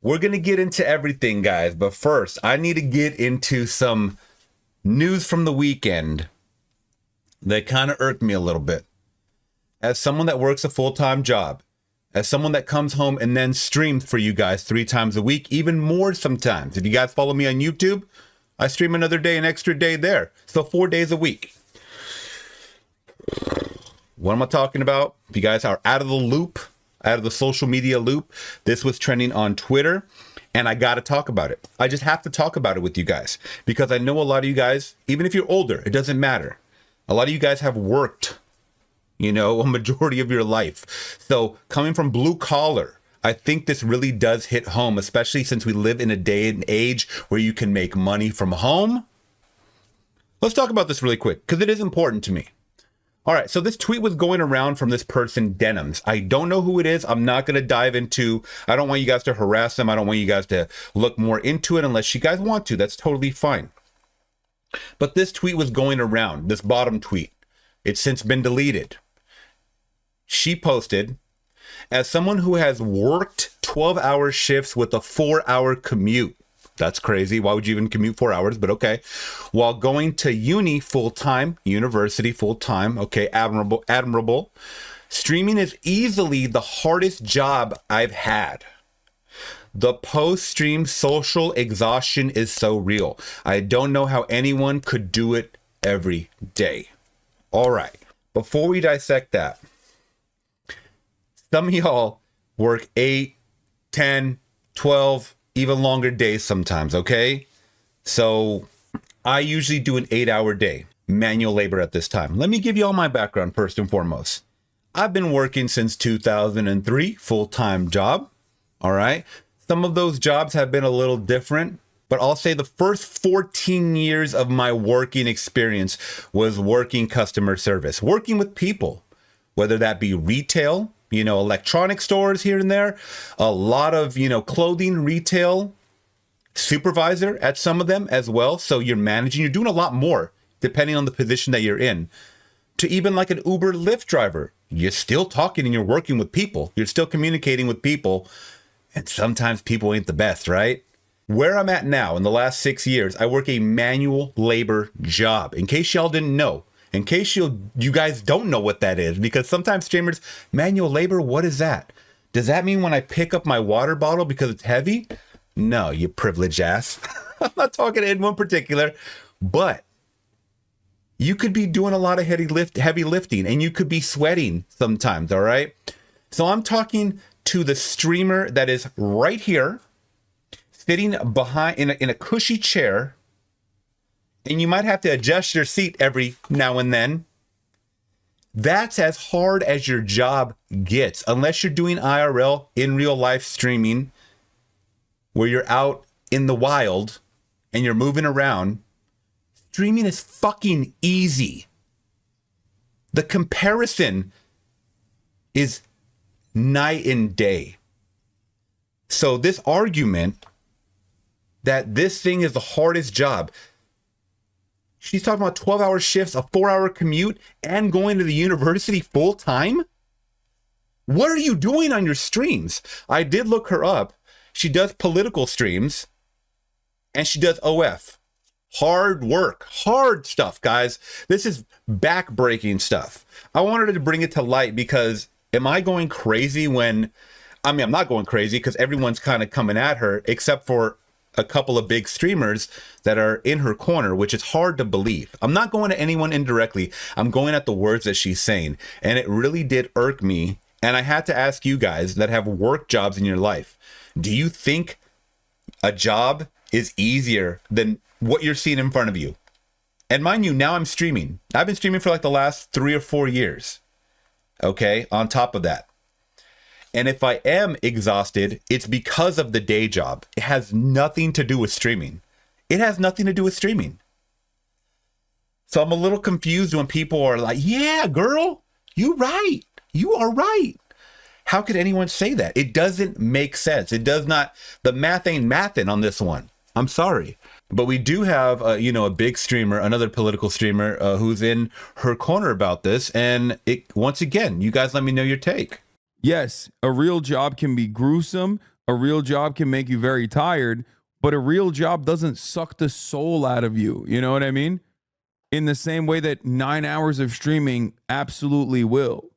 We're going to get into everything, guys. But first, I need to get into some news from the weekend that kind of irked me a little bit. As someone that works a full-time job, as someone that comes home and then streams for you guys 3 times a week, even more sometimes. If you guys follow me on YouTube, I stream another day, an extra day there. So 4 days a week. What am I talking about? If you guys are out of the loop, out of the social media loop, this was trending on Twitter, and I got to talk about it. I just have to talk about it with you guys because I know a lot of you guys, even if you're older, it doesn't matter. A lot of you guys have worked, a majority of your life. So coming from blue collar, I think this really does hit home, especially since we live in a day and age where you can make money from home. Let's talk about this really quick because it is important to me. All right, so this tweet was going around from this person, Denims. I don't know who it is. I'm not going to dive into, I don't want you guys to harass them. I don't want you guys to look more into it unless you guys want to. That's totally fine. But this tweet was going around, this bottom tweet. It's since been deleted. She posted, as someone who has worked 12-hour shifts with a 4-hour commute. That's crazy. Why would you even commute 4 hours? But okay. While going to uni full-time, university full-time. Okay, admirable. Streaming is easily the hardest job I've had. The post-stream social exhaustion is so real. I don't know how anyone could do it every day. All right. Before we dissect that, some of y'all work 8, 10, 12, even longer days sometimes, okay? So I usually do an 8-hour day, manual labor at this time. Let me give you all my background first and foremost. I've been working since 2003, full-time job, all right? Some of those jobs have been a little different, but I'll say the first 14 years of my working experience was working customer service, working with people, whether that be retail, electronic stores here and there, a lot of, clothing retail, supervisor at some of them as well. So you're managing, you're doing a lot more depending on the position that you're in, to even like an Uber Lyft driver. You're still talking and you're working with people. You're still communicating with people. And sometimes people ain't the best, right? Where I'm at now in the last 6 years, I work a manual labor job. In case y'all didn't know. In case you guys don't know what that is, because sometimes streamers, manual labor, what is that? Does that mean when I pick up my water bottle because it's heavy? No, you privileged ass. I'm not talking to anyone particular, but you could be doing a lot of heavy lifting and you could be sweating sometimes, all right? So I'm talking to the streamer that is right here, sitting behind in a cushy chair, and you might have to adjust your seat every now and then. That's as hard as your job gets, unless you're doing IRL, in real life streaming, where you're out in the wild and you're moving around. Streaming is fucking easy. The comparison is night and day. So this argument that this thing is the hardest job, she's talking about 12-hour shifts, a 4-hour commute, and going to the university full time? What are you doing on your streams? I did look her up. She does political streams, and she does OF. Hard work, hard stuff, guys. This is back-breaking stuff. I wanted to bring it to light because am I going crazy when, I'm not going crazy because everyone's kind of coming at her, except for a couple of big streamers that are in her corner, which is hard to believe. I'm not going to anyone indirectly. I'm going at the words that she's saying. And it really did irk me. And I had to ask you guys that have work jobs in your life, do you think a job is easier than what you're seeing in front of you? And mind you, now I'm streaming. I've been streaming for like the last 3 or 4 years. Okay, on top of that. And if I am exhausted, it's because of the day job. It has nothing to do with streaming. It has nothing to do with streaming. So I'm a little confused when people are like, yeah, girl, you're right. You are right. How could anyone say that? It doesn't make sense. It does not. The math ain't mathin' on this one. I'm sorry. But we do have, a big streamer, another political streamer who's in her corner about this. And once again, you guys let me know your take. Yes, a real job can be gruesome, A real job can make you very tired, but a real job doesn't suck the soul out of you. You know what I mean? In the same way that 9 hours of streaming absolutely will.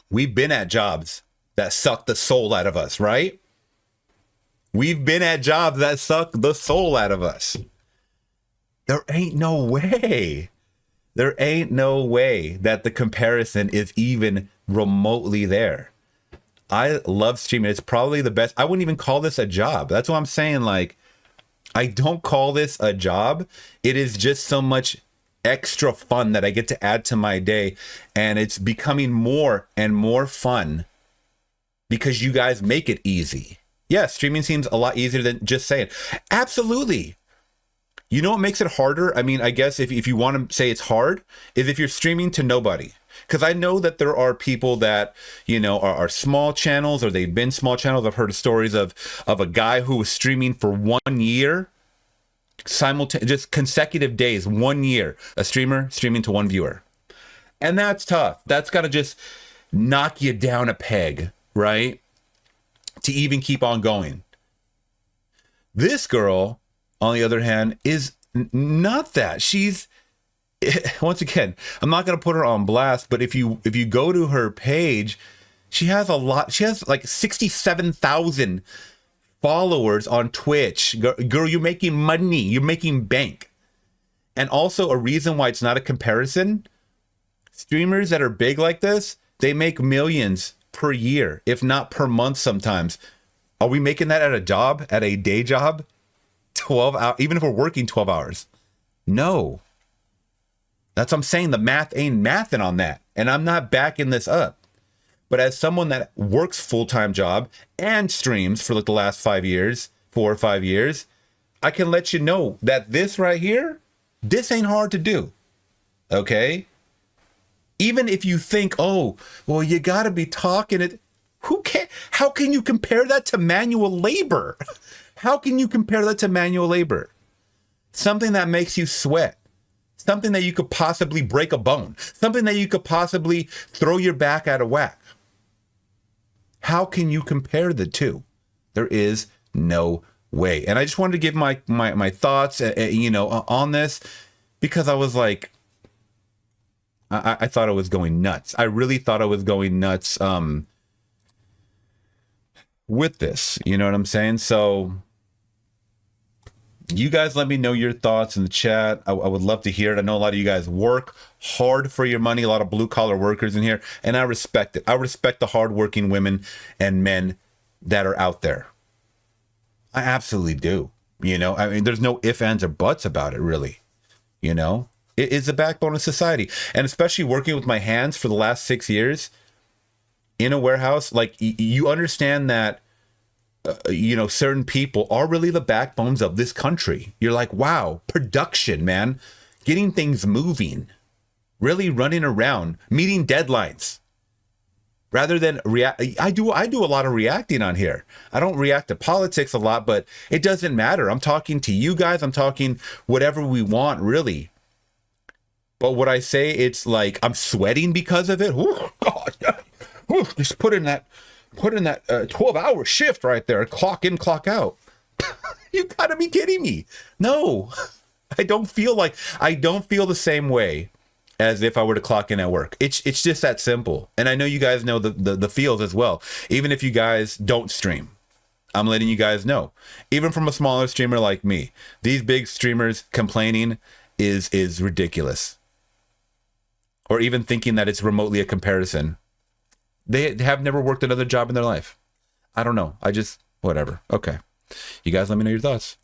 We've been at jobs that suck the soul out of us, right? We've been at jobs that suck the soul out of us. There ain't no way. There ain't no way that the comparison is even remotely there. I love streaming. It's probably the best. I wouldn't even call this a job. That's what I'm saying. Like, I don't call this a job. It is just so much extra fun that I get to add to my day. And it's becoming more and more fun because you guys make it easy. Yeah, streaming seems a lot easier than just saying. Absolutely. You know what makes it harder? I mean, I guess if you want to say it's hard, is if you're streaming to nobody. Because I know that there are people that, you know, are small channels, or they've been small channels. I've heard of stories of a guy who was streaming for 1 year, just consecutive days, 1 year, a streamer streaming to one viewer. And that's tough. That's got to just knock you down a peg, right? To even keep on going. This girl, on the other hand, is not that. She's, once again, I'm not going to put her on blast, but if you go to her page, she has a lot. She has like 67,000 followers on Twitch. Girl, you're making money. You're making bank. And also a reason why it's not a comparison, streamers that are big like this, they make millions per year, if not per month sometimes. Are we making that at a job, at a day job? 12 hours, even if we're working 12 hours? No. That's what I'm saying. The math ain't mathing on that. And I'm not backing this up. But as someone that works full-time job and streams for like the last 5 years, 4 or 5 years, I can let you know that this right here, this ain't hard to do. Okay? Even if you think, oh, well, you got to be talking it. Who can? How can you compare that to manual labor? How can you compare that to manual labor? Something that makes you sweat. Something that you could possibly break a bone. Something that you could possibly throw your back out of whack. How can you compare the two? There is no way. And I just wanted to give my thoughts, on this, because I was like, I thought I was going nuts. I really thought I was going nuts with this. You know what I'm saying? So you guys let me know your thoughts in the chat. I would love to hear it. I know a lot of you guys work hard for your money, a lot of blue collar workers in here, and I respect it. I respect the hardworking women and men that are out there. I absolutely do. You know, I mean, there's no ifs, ands, or buts about it, really. You know, it is the backbone of society. And especially working with my hands for the last 6 years in a warehouse, like you understand that certain people are really the backbones of this country. You're like, wow, production, man, getting things moving, really running around, meeting deadlines. Rather than react, I do a lot of reacting on here. I don't react to politics a lot, but it doesn't matter. I'm talking to you guys. I'm talking whatever we want, really. But what I say, it's like I'm sweating because of it. Oh God, just put in that 12-hour shift right there, clock in, clock out. You gotta be kidding me. No, I don't feel the same way as if I were to clock in at work. It's just that simple. And I know you guys know the feels as well. Even if you guys don't stream, I'm letting you guys know. Even from a smaller streamer like me, these big streamers complaining is ridiculous. Or even thinking that it's remotely a comparison. They have never worked another job in their life. I don't know. Whatever. Okay. You guys let me know your thoughts.